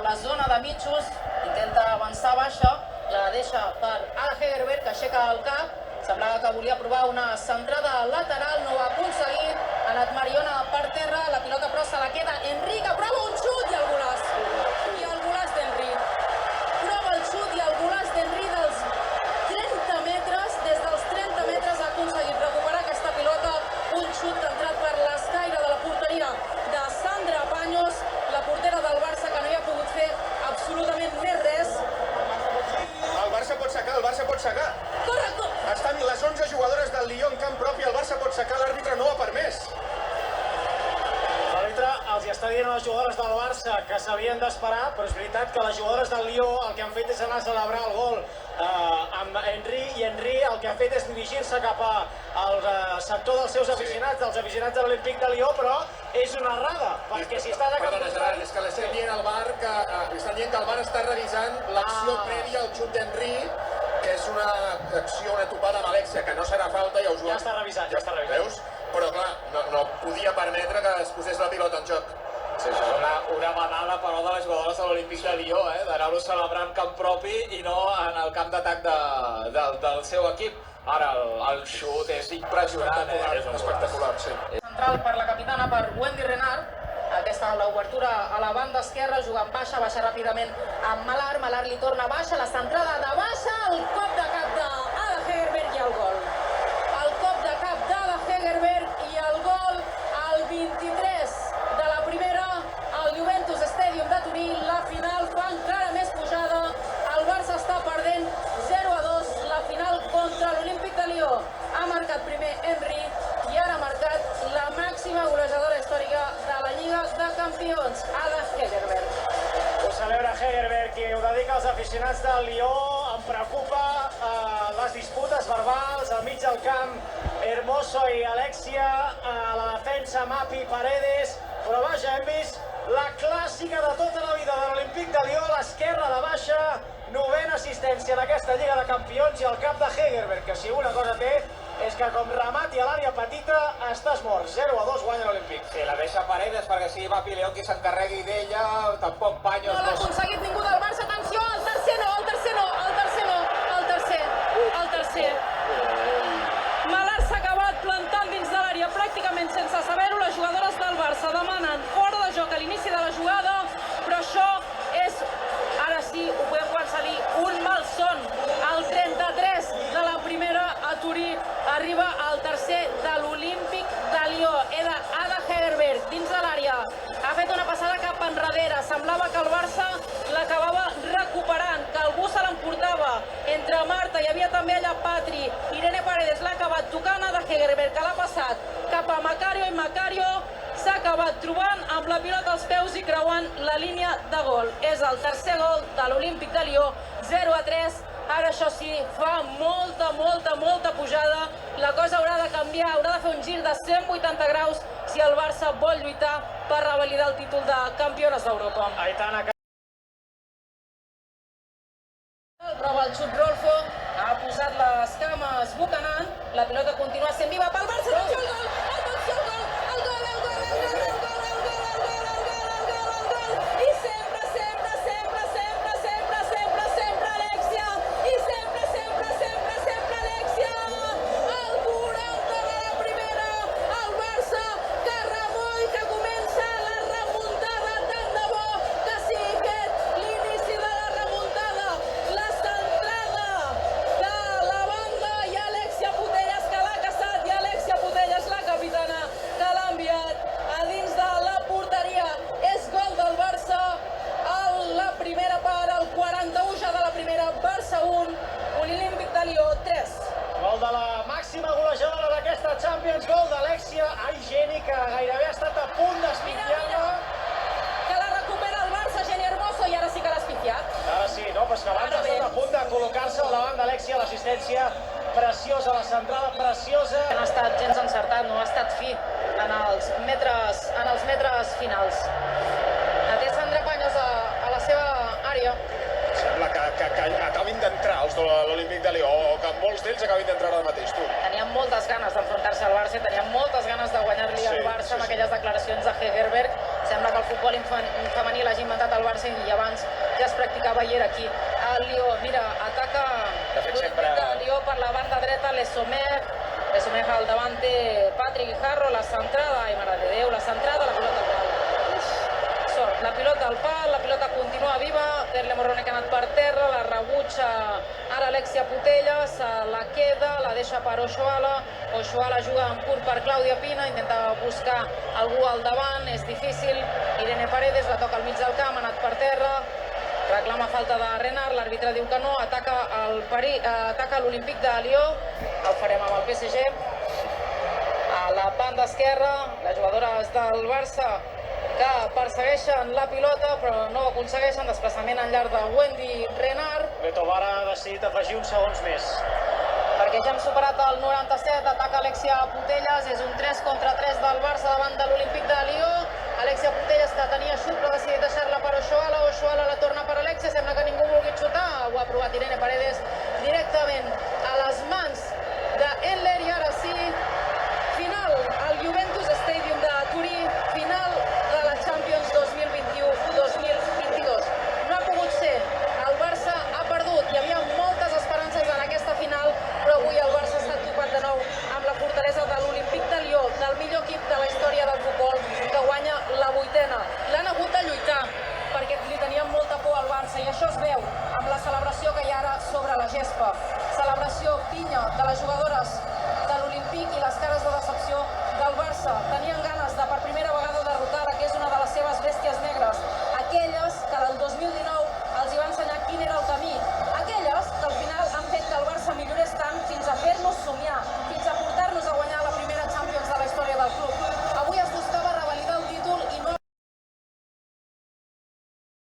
la zona de mitjos, intenta avançar baixa, la deixa per Ada Hegerberg, que aixeca el cap, semblava que volia provar una centrada lateral, no ho ha aconseguit, ha anat Mariona per terra, la pilota però se la queda Henry, que prova un xut i el golaç. I el golaç d'Henry. Prova el xut i el golaç d'Henry dels 30 metres, des dels 30 metres ha aconseguit recuperar aquesta pilota, un xut entrat per l'escaire de la porteria de Sandra Paños, la portera del Barça, que no hi ha pogut fer absolutament més res. El Barça pot sacar, el Barça pot sacar. Correcte. Estan les 11 jugadores del Lyon en camp propi, el Barça pot sacar, l'àrbitre no ho ha permès. L'àrbitre els hi està dient a les jugadores del Barça que s'havien d'esperar, però és veritat que les jugadores del Lió el que han fet és anar a celebrar el gol amb Henry, i Henry el que ha fet és dirigir-se cap al sector dels seus aficionats, dels aficionats de l'Olímpic de Lió, però és una errada, perquè si estàs a cap Perdona, Gerard, és que l'estem dient al bar que el bar està revisant l'acció prèvia al xut d'Henry, que és una acció, una topada amb Alexia, que no serà falta, ja us ho... Ja està revisat, ja està revisat. Veus? Però clar, no podia permetre que es posés la pilota en joc. Sí, això és una manada, però, de les jugadores de l'Olímpic de Lió, d'anar-ho celebrant camp propi i no en el camp d'atac del seu equip. Ara, el xut és impressionant, Espectacular, sí. Central per la capitana, per Wendy Renard. Aquesta l'obertura a la banda esquerra, jugant baixa ràpidament amb Malar. Malar li torna baixa, la centrada de baixa, el cop de cap d'Ada Hegerberg i el gol. El cop de cap d'Ada Hegerberg i el gol al 23 de la primera, al Juventus Stadium de Turí. La final fa encara més pujada. El Barça està perdent 0-2 la final contra l'Olímpic de Lió. Ha marcat primer Henry i ara ha marcat la màxima golejadora històrica de la Lliga de Campions, Ada Hegerberg. Ho celebra Hegerberg i ho dedica als aficionats del Lió. Em preocupa les disputes verbals al mig del camp, Hermoso i Alexia, a la defensa Mapi, Paredes, però vaja, hem vist la clàssica de tota la vida de l'Olímpic de Lió, l'esquerra de baixa, novena assistència en aquesta Lliga de Campions, i el cap de Hegerberg, que si una cosa té és que com remati a l'àrea petita estàs mort. 0-2 guanya l'Olímpic. Sí, la deixa Paredes perquè sigui Mapi León qui s'encarregui d'ella, tampoc Paños. No l'ha aconseguit ningú del Barça, atenció, el tercer no, el tercer no, el tercer no, el tercer. Malar s'ha acabat plantant dins de l'àrea pràcticament sense saber-ho. Les jugadores del Barça demanen fora de joc a l'inici de la jugada, però això és, ara sí, ho podem començar-li, un malson. El 33 de la primera a Turí arriba al tercer de l'Olímpic de Lió. Ada Hegerberg dins de l'àrea. Ha fet una passada cap enrere. Semblava que el Barça l'acabava recuperant, que algú se l'emportava. Entre Marta hi havia també allà Patri. Irene Paredes l'ha acabat tocant a Ada Hegerberg, que l'ha passat cap a Macario, i Macario s'ha acabat trobant amb la pilota als peus i creuant la línia de gol. És el tercer gol de l'Olímpic de Lió, 0-3. Ara això sí, fa molta pujada. La cosa haurà de canviar, haurà de fer un gir de 180 graus si el Barça vol lluitar per revalidar el títol de campiones d'Europa. Aitana. Prova el xut Rolfo, ha posat les cames bucanant, la pilota continua sent viva pel Barça, atenció al gol, atenció al gol, el gol, i sempre Alexia, i sempre Alexia, el 40 de la primera, el Barça que remull, que comença la remuntada, tant de bo que sigui aquest l'inici de la remuntada, la centrada de la banda, i Alexia Putellas que l'ha caçat, i Alexia Putellas, la capitana, que l'ha enviat a dins de la porteria. És gol del Barça a la primera part, el 41 ja de la primera, Barça 1, Olímpic de Lió 3. Gol de la màxima golejadora d'aquesta Champions, gol d'Alexia. Ai, Geni, que gairebé ha estat a punt d'espifiar-la. Que la recupera el Barça, Geni Hermoso, i ara sí que l'ha espifiat. Ara sí, no? Però és que abans ha estat a punt de col·locar-se al davant d'Alexia, l'assistència preciosa, la centrada preciosa. No ha estat gens encertat, no ha estat fi en els metres finals. Té Sandra Paños a la seva àrea. Sembla que acabin d'entrar els de l'Olímpic de Lió, o que molts d'ells acabin d'entrar ara mateix, tu. Tenien moltes ganes d'enfrontar-se al Barça, tenien moltes ganes de guanyar-li al Barça amb aquelles declaracions de Hegerberg. Sembla que el futbol femení l'hagi inventat al Barça i abans al pal, la pilota continua viva, Terle Morrone que ha anat per terra, la rebutja ara Alexia Putellas, la queda, la deixa per Oshoala, Oshoala juga en curt per Clàudia Pina, intenta buscar algú al davant, és difícil, Irene Paredes la toca al mig del camp, ha anat per terra, reclama falta de Renard, l'àrbitre diu que no, ataca l'Olímpic de Lió, el farem amb el PSG. A la banda esquerra, les jugadores del Barça que persegueixen la pilota però no ho aconsegueixen, desplaçament en llarg de Wendy Renard. Beto Vara ha decidit afegir uns segons més. Perquè ja hem superat el 97, ataca Alexia Putellas, és un 3 contra 3 del Barça davant de l'Olímpic de Lió.